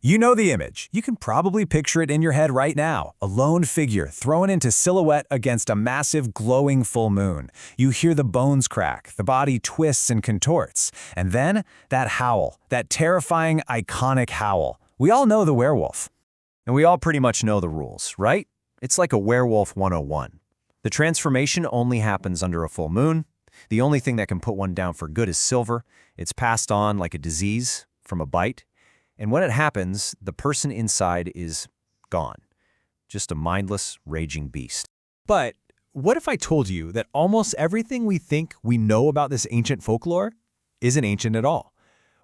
You know the image. You can probably picture it in your head right now. A lone figure thrown into silhouette against a massive glowing full moon. You hear the bones crack, the body twists and contorts. And then, that howl, that terrifying, iconic howl. We all know the werewolf. And we all pretty much know the rules, right? It's like a Werewolf 101. The transformation only happens under a full moon. The only thing that can put one down for good is silver. It's passed on like a disease from a bite. And when it happens, the person inside is gone. Just a mindless, raging beast. But what if I told you that almost everything we think we know about this ancient folklore isn't ancient at all?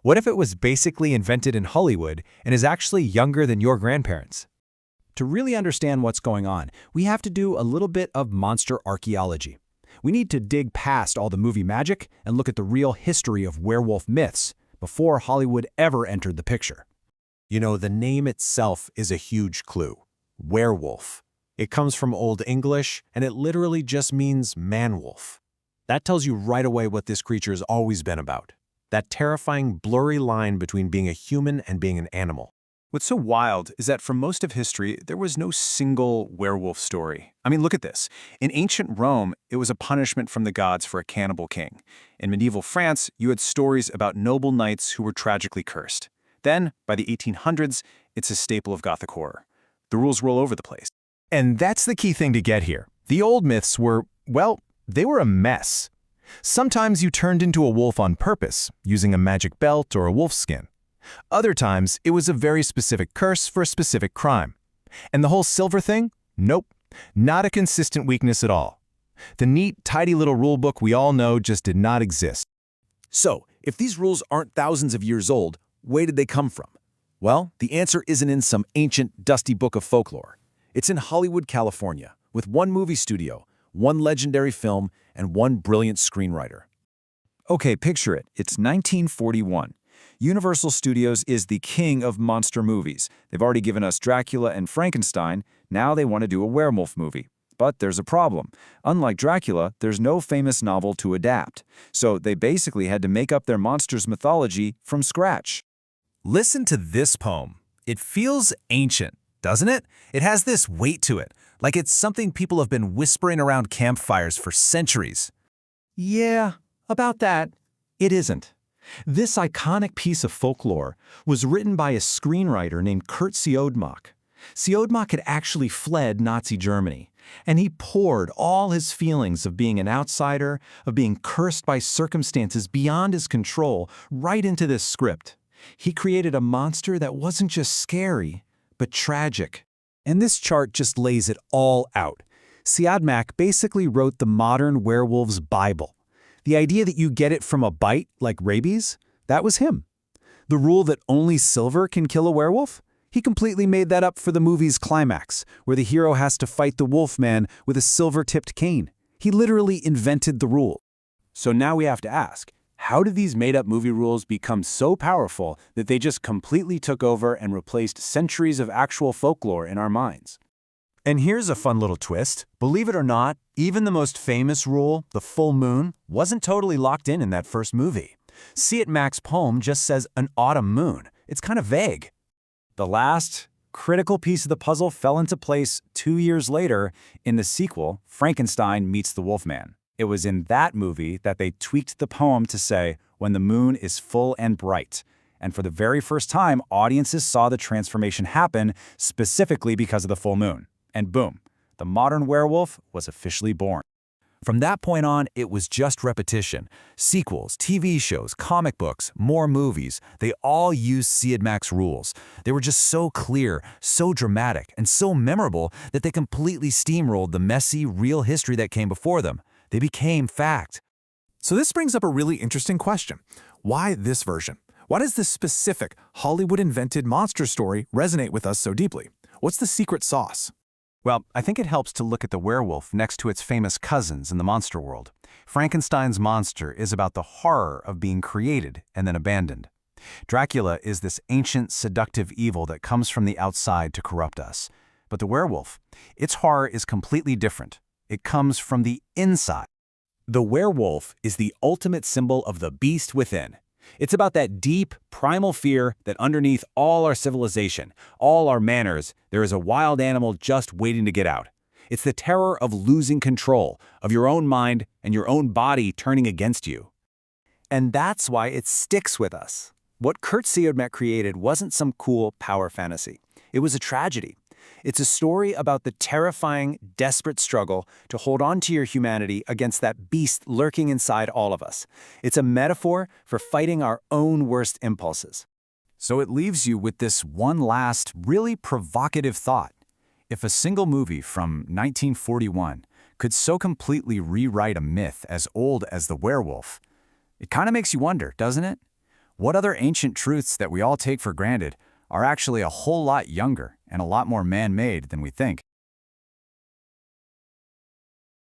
What if it was basically invented in Hollywood and is actually younger than your grandparents? To really understand what's going on, we have to do a little bit of monster archaeology. We need to dig past all the movie magic and look at the real history of werewolf myths before Hollywood ever entered the picture. You know, the name itself is a huge clue. Werewolf. It comes from Old English, and it literally just means man-wolf. That tells you right away what this creature's always been about. That terrifying, blurry line between being a human and being an animal. What's so wild is that for most of history, there was no single werewolf story. I mean, look at this. In ancient Rome, it was a punishment from the gods for a cannibal king. In medieval France, you had stories about noble knights who were tragically cursed. Then, by the 1800s, it's a staple of Gothic horror. The rules were all over the place. And that's the key thing to get here. The old myths were, well, they were a mess. Sometimes you turned into a wolf on purpose, using a magic belt or a wolf skin. Other times, it was a very specific curse for a specific crime. And the whole silver thing? Nope, not a consistent weakness at all. The neat, tidy little rulebook we all know just did not exist. So, if these rules aren't thousands of years old, where did they come from? Well, the answer isn't in some ancient, dusty book of folklore. It's in Hollywood, California, with one movie studio, one legendary film, and one brilliant screenwriter. Okay, picture it. It's 1941. Universal Studios is the king of monster movies. They've already given us Dracula and Frankenstein. Now they want to do a werewolf movie. But there's a problem. Unlike Dracula, there's no famous novel to adapt. So they basically had to make up their monsters' mythology from scratch. Listen to this poem. It feels ancient, doesn't it? It has this weight to it, like it's something people have been whispering around campfires for centuries. Yeah, about that, it isn't. This iconic piece of folklore was written by a screenwriter named Kurt Siodmak. Siodmak had actually fled Nazi Germany, and he poured all his feelings of being an outsider, of being cursed by circumstances beyond his control, right into this script. He created a monster that wasn't just scary, but tragic. And this chart just lays it all out. Siodmak basically wrote the modern werewolf's Bible. The idea that you get it from a bite, like rabies, that was him. The rule that only silver can kill a werewolf? He completely made that up for the movie's climax, where the hero has to fight the wolfman with a silver-tipped cane. He literally invented the rule. So now we have to ask, how did these made-up movie rules become so powerful that they just completely took over and replaced centuries of actual folklore in our minds? And here's a fun little twist. Believe it or not, even the most famous rule, the full moon, wasn't totally locked in that first movie. Siodmak's poem just says an autumn moon. It's kind of vague. The last critical piece of the puzzle fell into place 2 years later in the sequel, Frankenstein Meets the Wolfman. It was in that movie that they tweaked the poem to say, when the moon is full and bright. And for the very first time, audiences saw the transformation happen specifically because of the full moon. And boom, the modern werewolf was officially born. From that point on, it was just repetition. Sequels, TV shows, comic books, more movies, they all used Siodmak's rules. They were just so clear, so dramatic, and so memorable that they completely steamrolled the messy, real history that came before them. They became fact. So this brings up a really interesting question. Why this version? Why does this specific Hollywood-invented monster story resonate with us so deeply? What's the secret sauce? Well, I think it helps to look at the werewolf next to its famous cousins in the monster world. Frankenstein's monster is about the horror of being created and then abandoned. Dracula is this ancient, seductive evil that comes from the outside to corrupt us. But the werewolf, its horror is completely different. It comes from the inside. The werewolf is the ultimate symbol of the beast within. It's about that deep, primal fear that underneath all our civilization, all our manners, there is a wild animal just waiting to get out. It's the terror of losing control, of your own mind and your own body turning against you. And that's why it sticks with us. What Kurt Siodmak created wasn't some cool power fantasy. It was a tragedy. It's a story about the terrifying, desperate struggle to hold on to your humanity against that beast lurking inside all of us. It's a metaphor for fighting our own worst impulses. So it leaves you with this one last, really provocative thought. If a single movie from 1941 could so completely rewrite a myth as old as the werewolf, it kind of makes you wonder, doesn't it? What other ancient truths that we all take for granted are actually a whole lot younger and a lot more man-made than we think?